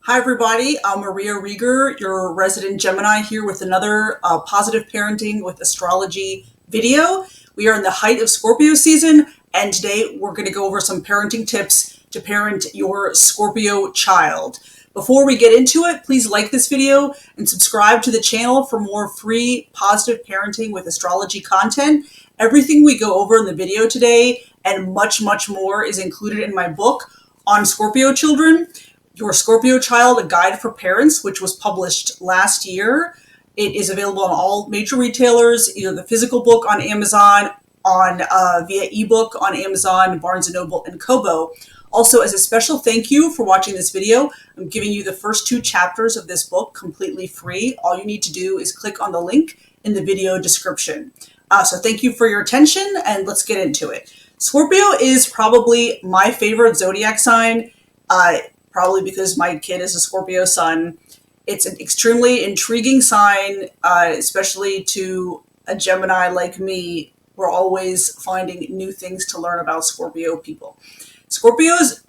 Hi, everybody. I'm Maria Riegger, your resident Gemini, here with another positive parenting with astrology video. We are in the height of Scorpio season, and today we're going to go over some parenting tips to parent your Scorpio child. Before we get into it, please like this video and subscribe to the channel for more free positive parenting with astrology content. Everything we go over in the video today and much, much more is included in my book on Scorpio children. Your Scorpio Child, A Guide for Parents, which was published last year. It is available on all major retailers, either the physical book on Amazon, via ebook on Amazon, Barnes & Noble, and Kobo. Also, as a special thank you for watching this video, I'm giving you the first 2 chapters of this book completely free. All you need to do is click on the link in the video description. So thank you for your attention, and let's get into it. Scorpio is probably my favorite zodiac sign. Probably because my kid is a Scorpio sun. It's an extremely intriguing sign, especially to a Gemini like me. We're always finding new things to learn about Scorpio people. Scorpios,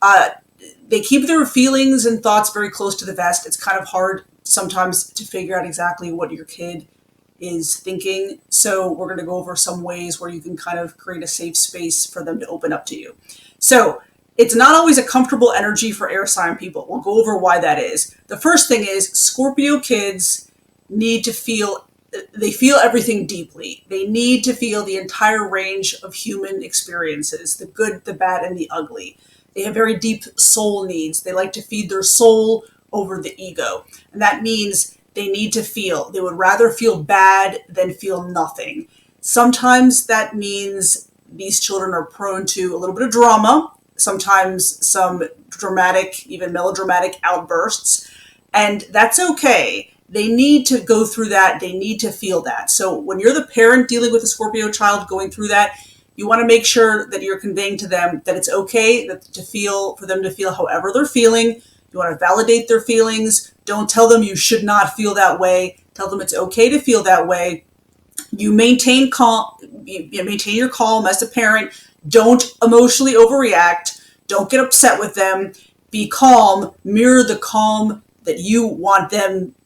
they keep their feelings and thoughts very close to the vest. It's kind of hard sometimes to figure out exactly what your kid is thinking. So we're going to go over some ways where you can kind of create a safe space for them to open up to you. So it's not always a comfortable energy for air sign people. We'll go over why that is. The first thing is Scorpio kids need to feel everything deeply. They need to feel the entire range of human experiences, the good, the bad, and the ugly. They have very deep soul needs. They like to feed their soul over the ego. And that means they need to feel. They would rather feel bad than feel nothing. Sometimes that means these children are prone to a little bit of drama, sometimes some dramatic, even melodramatic outbursts, and that's okay. They need to go through that. They need to feel that. So when you're the parent dealing with a Scorpio child going through that, you want to make sure that you're conveying to them that it's okay for them to feel however they're feeling. You want to validate their feelings. Don't tell them you should not feel that way. Tell them it's okay to feel that way. You maintain your calm as a parent. Don't emotionally overreact. Don't get upset with them. Be calm. Mirror the calm that you want them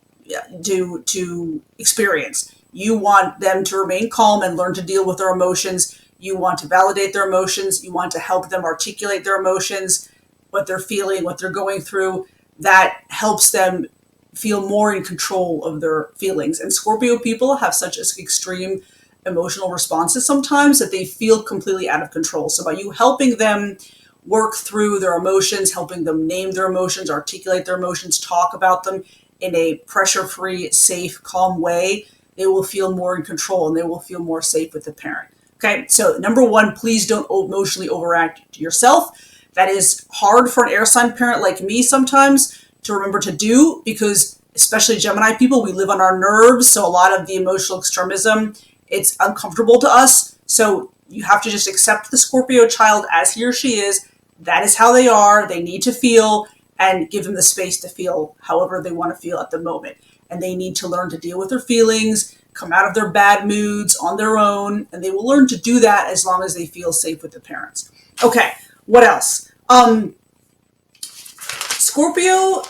to experience. You want them to remain calm and learn to deal with their emotions. You want to validate their emotions. You want to help them articulate their emotions, what they're feeling, what they're going through. That helps them feel more in control of their feelings. And Scorpio people have such extreme emotional responses sometimes that they feel completely out of control. So by you helping them work through their emotions, helping them name their emotions, articulate their emotions, talk about them in a pressure-free, safe, calm way, they will feel more in control and they will feel more safe with the parent. Okay, so number 1, please don't emotionally overact yourself. That is hard for an air sign parent like me sometimes to remember to do, because especially Gemini people, we live on our nerves. So a lot of the emotional extremism, it's uncomfortable to us. So you have to just accept the Scorpio child as he or she is. That is how they are. They need to feel, and give them the space to feel however they want to feel at the moment. And they need to learn to deal with their feelings, come out of their bad moods on their own, and they will learn to do that as long as they feel safe with the parents. Okay, what else? Scorpio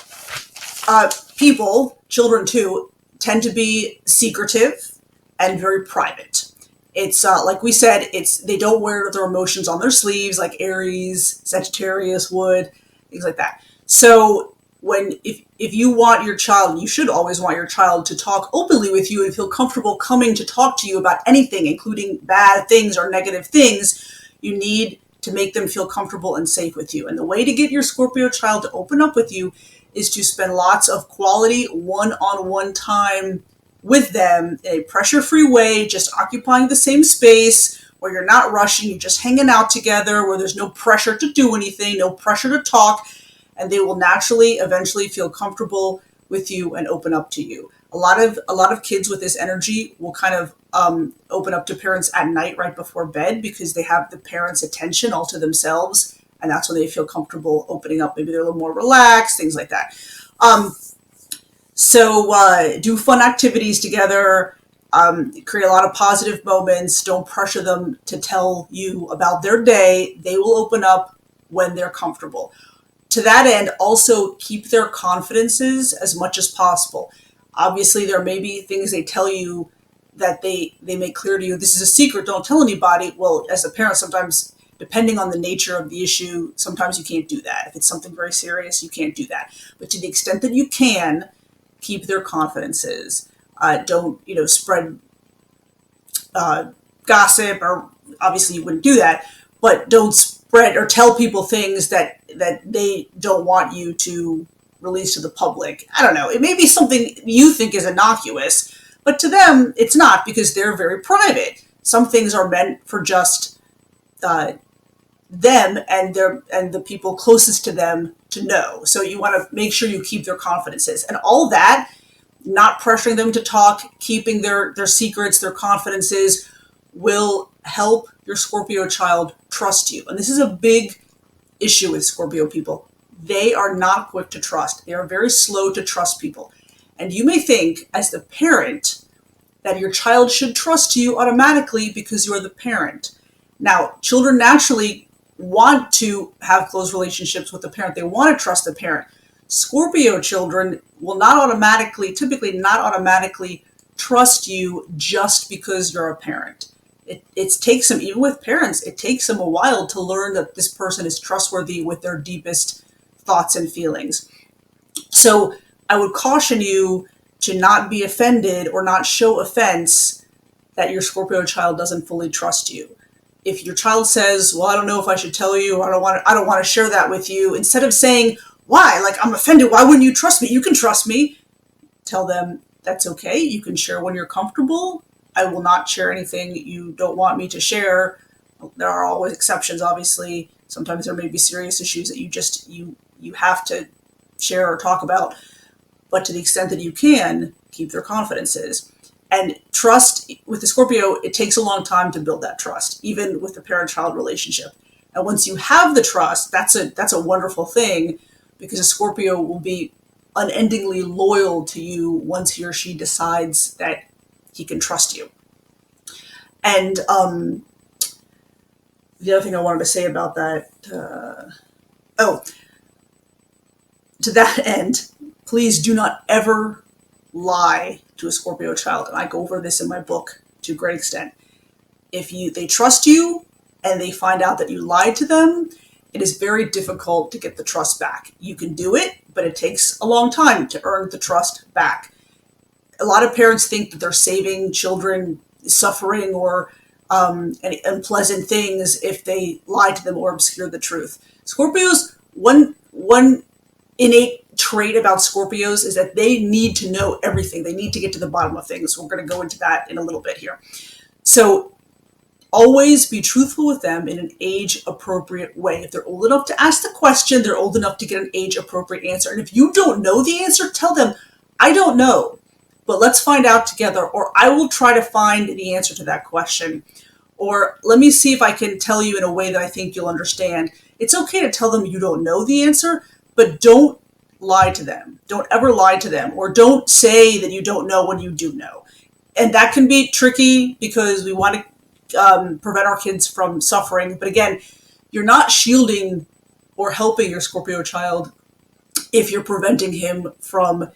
people, children too, tend to be secretive and very private. It's like we said, they don't wear their emotions on their sleeves like Aries, Sagittarius would, things like that. So if you want your child, you should always want your child to talk openly with you and feel comfortable coming to talk to you about anything, including bad things or negative things. You need to make them feel comfortable and safe with you. And the way to get your Scorpio child to open up with you is to spend lots of quality one-on-one time with them in a pressure-free way, just occupying the same space where you're not rushing, you're just hanging out together, where there's no pressure to do anything, no pressure to talk, and they will naturally, eventually feel comfortable with you and open up to you. A lot of kids with this energy will kind of open up to parents at night right before bed because they have the parents' attention all to themselves, and that's when they feel comfortable opening up. Maybe they're a little more relaxed, things like that. So do fun activities together, create a lot of positive moments. Don't pressure them to tell you about their day. They will open up when they're comfortable. to that end, also keep their confidences as much as possible. Obviously, there may be things they tell you that they make clear to you, this is a secret, don't tell anybody. Well, as a parent, sometimes, depending on the nature of the issue, sometimes you can't do that. If it's something very serious, you can't do that. But to the extent that you can, keep their confidences. Don't, spread gossip, or obviously you wouldn't do that, but don't spread or tell people things that they don't want you to release to the public. I don't know. It may be something you think is innocuous, but to them, it's not, because they're very private. Some things are meant for just them and the people closest to them to know. So you want to make sure you keep their confidences. And all that, not pressuring them to talk, keeping their secrets, their confidences, will help your Scorpio child trust you. And this is a big issue with Scorpio people. They are not quick to trust. They are very slow to trust people. And you may think, as the parent, that your child should trust you automatically because you're the parent. Now, children naturally want to have close relationships with the parent. They want to trust the parent. Scorpio children will typically not automatically trust you just because you're a parent. It takes them, even with parents, it takes them a while to learn that this person is trustworthy with their deepest thoughts and feelings. So I would caution you to not be offended or not show offense that your Scorpio child doesn't fully trust you. If your child says, well, I don't know if I should tell you, I don't want to share that with you, instead of saying, why? Like, I'm offended. Why wouldn't you trust me? You can trust me. Tell them that's okay. You can share when you're comfortable. I will not share anything you don't want me to share. There are always exceptions, obviously. Sometimes there may be serious issues that you have to share or talk about. But to the extent that you can, keep their confidences. And trust, with the Scorpio, it takes a long time to build that trust, even with the parent-child relationship. And once you have the trust, that's a wonderful thing, because a Scorpio will be unendingly loyal to you once he or she decides that he can trust you. And the other thing I wanted to say about that, to that end, please do not ever lie to a Scorpio child. And I go over this in my book to a great extent. If they trust you and they find out that you lied to them, it is very difficult to get the trust back. You can do it, but it takes a long time to earn the trust back. A lot of parents think that they're saving children suffering or unpleasant things if they lie to them or obscure the truth. Scorpios, one innate trait about Scorpios is that they need to know everything. They need to get to the bottom of things. We're going to go into that in a little bit here. So always be truthful with them in an age-appropriate way. If they're old enough to ask the question, they're old enough to get an age-appropriate answer. And if you don't know the answer, tell them, I don't know, but let's find out together, or I will try to find the answer to that question. Or let me see if I can tell you in a way that I think you'll understand. It's okay to tell them you don't know the answer, but don't lie to them. Don't ever lie to them, or don't say that you don't know when you do know. And that can be tricky because we want to prevent our kids from suffering. But again, you're not shielding or helping your Scorpio child if you're preventing him from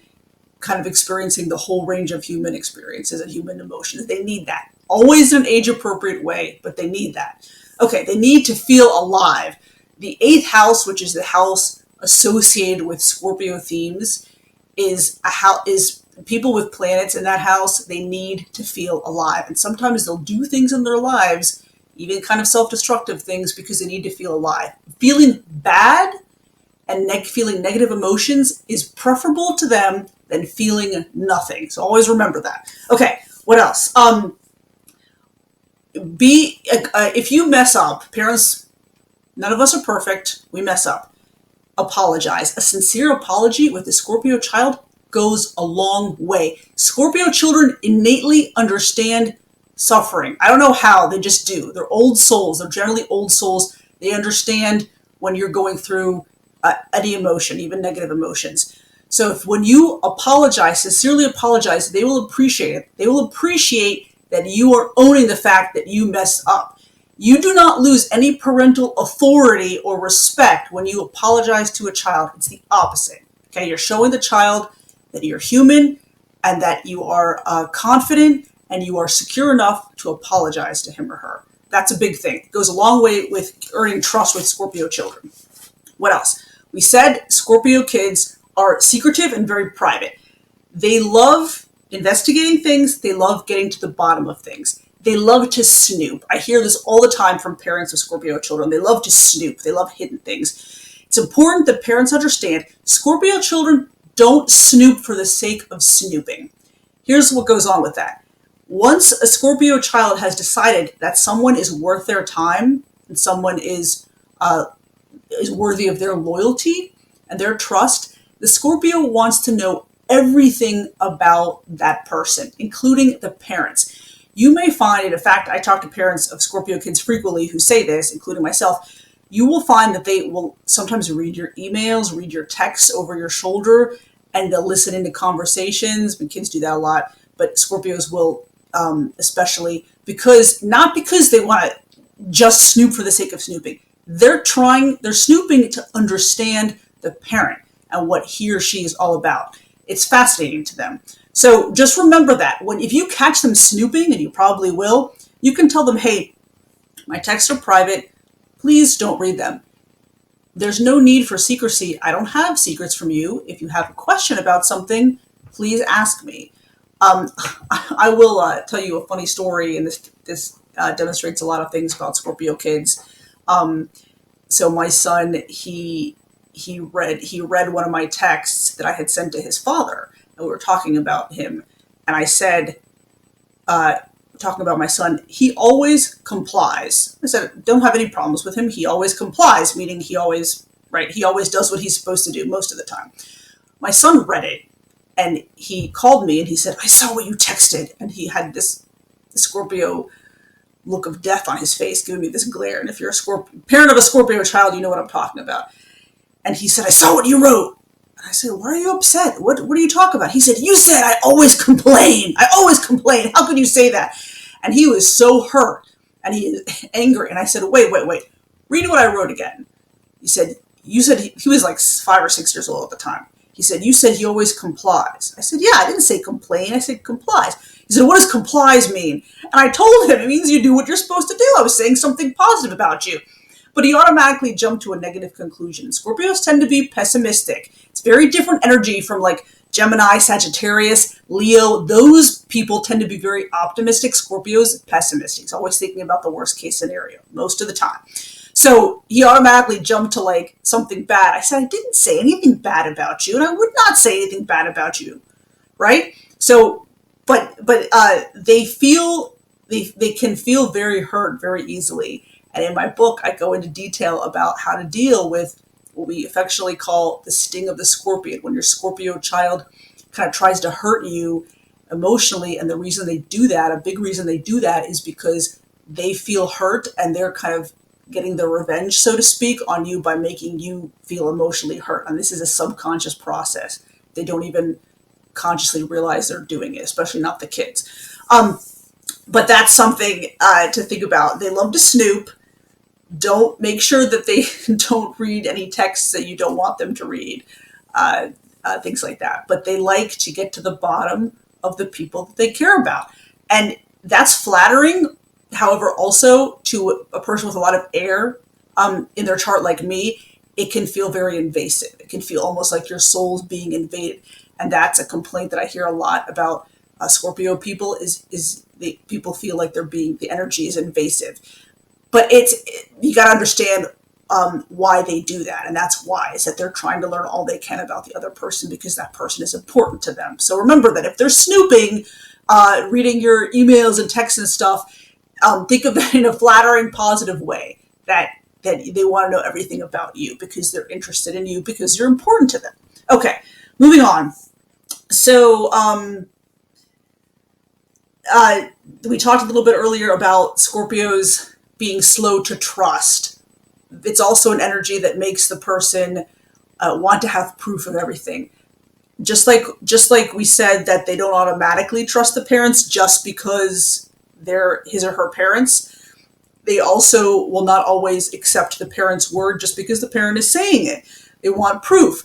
kind of experiencing the whole range of human experiences and human emotions. They need that. Always in an age-appropriate way, but they need that. Okay, they need to feel alive. The 8th house, which is the house associated with Scorpio themes, is people with planets in that house. They need to feel alive. And sometimes they'll do things in their lives, even kind of self-destructive things, because they need to feel alive. Feeling bad and feeling negative emotions is preferable to them than feeling nothing. So always remember that. Okay, what else? If you mess up, parents, none of us are perfect. We mess up. Apologize. A sincere apology with a Scorpio child goes a long way. Scorpio children innately understand suffering. I don't know how, they just do. They're old souls. They're generally old souls. They understand when you're going through any emotion, even negative emotions. So when you apologize, sincerely apologize, they will appreciate it. They will appreciate that you are owning the fact that you messed up. You do not lose any parental authority or respect when you apologize to a child. It's the opposite. Okay, you're showing the child that you're human and that you are confident and you are secure enough to apologize to him or her. That's a big thing. It goes a long way with earning trust with Scorpio children. What else? We said Scorpio kids are secretive and very private. They love investigating things. They love getting to the bottom of things. They love to snoop. I hear this all the time from parents of Scorpio children. They love to snoop. They love hidden things. It's important that parents understand Scorpio children don't snoop for the sake of snooping. Here's what goes on with that. Once a Scorpio child has decided that someone is worth their time and someone is worthy of their loyalty and their trust, the Scorpio wants to know everything about that person, including the parents. You may find, and in fact, I talk to parents of Scorpio kids frequently who say this, including myself, you will find that they will sometimes read your emails, read your texts over your shoulder, and they'll listen into conversations. And kids do that a lot, but Scorpios will especially, not because they want to just snoop for the sake of snooping. They're snooping to understand the parent and what he or she is all about. It's fascinating to them. So just remember that if you catch them snooping, and you probably will, you can tell them, hey, my texts are private. Please don't read them. There's no need for secrecy. I don't have secrets from you. If you have a question about something, please ask me. I will tell you a funny story, and this demonstrates a lot of things about Scorpio kids. So my son, he read one of my texts that I had sent to his father, and we were talking about him, and I said, talking about my son, he always complies. I said, don't have any problems with him. He always complies, meaning he always does what he's supposed to do most of the time. My son read it, and he called me and he said, I saw what you texted. And he had this Scorpio look of death on his face, giving me this glare. And if you're a parent of a Scorpio child, you know what I'm talking about. And he said, I saw what you wrote. And I said, why are you upset? What do you talk about? He said, you said I always complain. I always complain. How could you say that? And he was so hurt and he is angry. And I said, wait. Read what I wrote again. He said, he was like 5 or 6 years old at the time. He said, you said he always complies. I said, yeah, I didn't say complain. I said complies. He said, what does complies mean? And I told him, it means you do what you're supposed to do. I was saying something positive about you. But he automatically jumped to a negative conclusion. Scorpios tend to be pessimistic. It's very different energy from like Gemini, Sagittarius, Leo. Those people tend to be very optimistic. Scorpios, pessimistic. He's always thinking about the worst case scenario most of the time. So he automatically jumped to like something bad. I said, I didn't say anything bad about you, and I would not say anything bad about you, right? So, but they can feel very hurt very easily. And in my book, I go into detail about how to deal with what we affectionately call the sting of the scorpion, when your Scorpio child kind of tries to hurt you emotionally. And the reason they do that, a big reason they do that, is because they feel hurt and they're kind of getting their revenge, so to speak, on you by making you feel emotionally hurt. And this is a subconscious process. They don't even consciously realize they're doing it, especially not the kids. But that's something to think about. They love to snoop. Don't make sure that they don't read any texts that you don't want them to read, things like that. But they like to get to the bottom of the people that they care about. And that's flattering. However, also to a person with a lot of air in their chart like me, it can feel very invasive. It can feel almost like your soul's being invaded. And that's a complaint that I hear a lot about Scorpio people is people feel like the energy is invasive. But you got to understand why they do that. And that's why, is that they're trying to learn all they can about the other person because that person is important to them. So remember that if they're snooping, reading your emails and texts and stuff, think of that in a flattering, positive way, that they want to know everything about you because they're interested in you because you're important to them. Okay, moving on. So we talked a little bit earlier about Scorpios being slow to trust. It's also an energy that makes the person want to have proof of everything. Just like we said that they don't automatically trust the parents just because they're his or her parents. They also will not always accept the parent's word just because the parent is saying it. They want proof.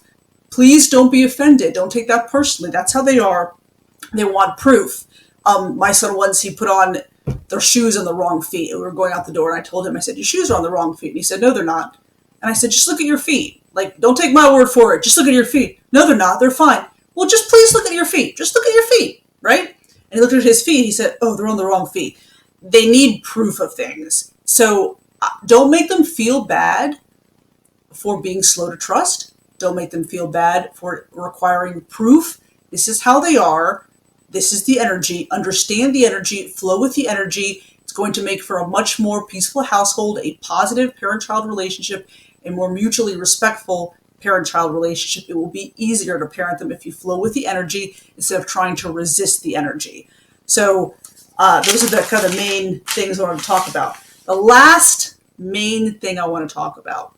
Please don't be offended. Don't take that personally. That's how they are. They want proof. My son once, he put on their shoes on the wrong feet. We were going out the door and I told him, I said, your shoes are on the wrong feet. And he said, no, they're not. And I said, just look at your feet. Like, don't take my word for it. Just look at your feet. No, they're not. They're fine. Well, just please look at your feet. Just look at your feet, right? And he looked at his feet. He said, oh, they're on the wrong feet. They need proof of things. So don't make them feel bad for being slow to trust. Don't make them feel bad for requiring proof. This is how they are. This is the energy. Understand the energy. Flow with the energy. It's going to make for a much more peaceful household, a positive parent-child relationship, a more mutually respectful parent-child relationship. It will be easier to parent them if you flow with the energy instead of trying to resist the energy. So those are the kind of main things I want to talk about. The last main thing I want to talk about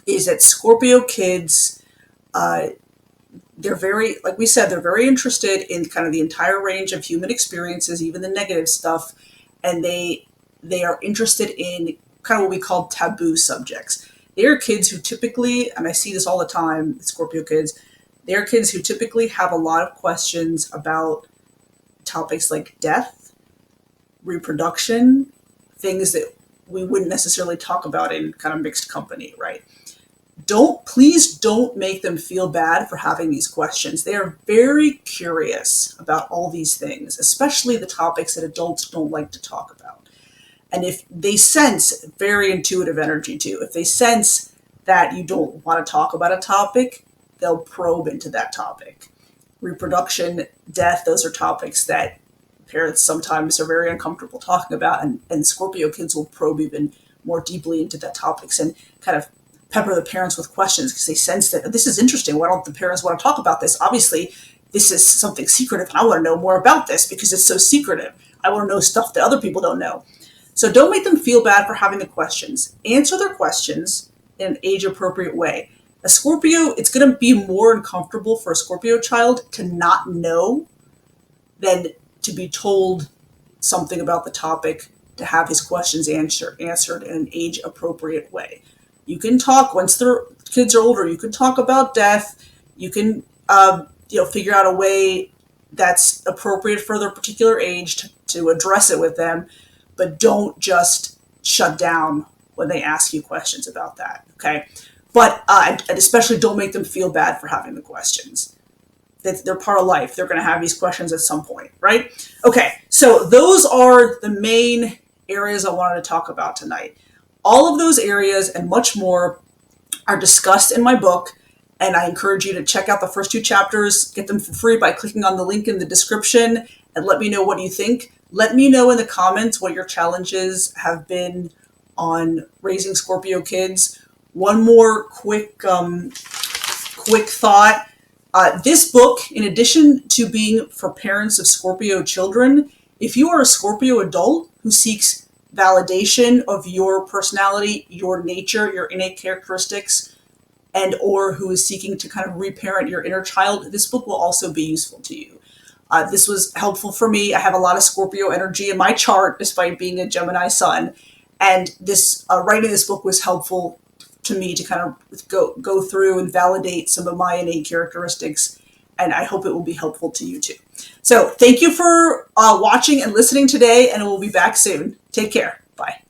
is that Scorpio kids, they're very, like we said, they're very interested in kind of the entire range of human experiences, even the negative stuff. And they are interested in kind of what we call taboo subjects. They are kids who typically, and I see this all the time, Scorpio kids, they're kids who typically have a lot of questions about topics like death, reproduction, things that we wouldn't necessarily talk about in kind of mixed company, right? Please don't make them feel bad for having these questions. They are very curious about all these things, especially the topics that adults don't like to talk about. And if they sense very intuitive energy too, if they sense that you don't want to talk about a topic, they'll probe into that topic. Reproduction, death, those are topics that parents sometimes are very uncomfortable talking about, and Scorpio kids will probe even more deeply into that topics and kind of pepper the parents with questions because they sense that this is interesting. Why don't the parents want to talk about this? Obviously, this is something secretive, and I want to know more about this because it's so secretive. I want to know stuff that other people don't know. So don't make them feel bad for having the questions. Answer their questions in an age-appropriate way. A Scorpio, it's going to be more uncomfortable for a Scorpio child to not know than to be told something about the topic, to have his questions answered in an age-appropriate way. You can talk, once their kids are older, you can talk about death. You can figure out a way that's appropriate for their particular age to address it with them, but don't just shut down when they ask you questions about that, okay? But, and especially don't make them feel bad for having the questions. They're part of life. They're going to have these questions at some point, right? Okay, so those are the main areas I wanted to talk about tonight. All of those areas and much more are discussed in my book, and I encourage you to check out the first 2 chapters, get them for free by clicking on the link in the description, and let me know what you think. Let me know in the comments what your challenges have been on raising Scorpio kids. One more quick thought. This book, in addition to being for parents of Scorpio children, if you are a Scorpio adult who seeks validation of your personality, your nature, your innate characteristics, and or who is seeking to kind of reparent your inner child, this book will also be useful to you. This was helpful for me. I have a lot of Scorpio energy in my chart, despite being a Gemini sun, and this writing this book was helpful to me to kind of go through and validate some of my innate characteristics, and I hope it will be helpful to you too. So thank you for watching and listening today, and we'll be back soon. Take care. Bye.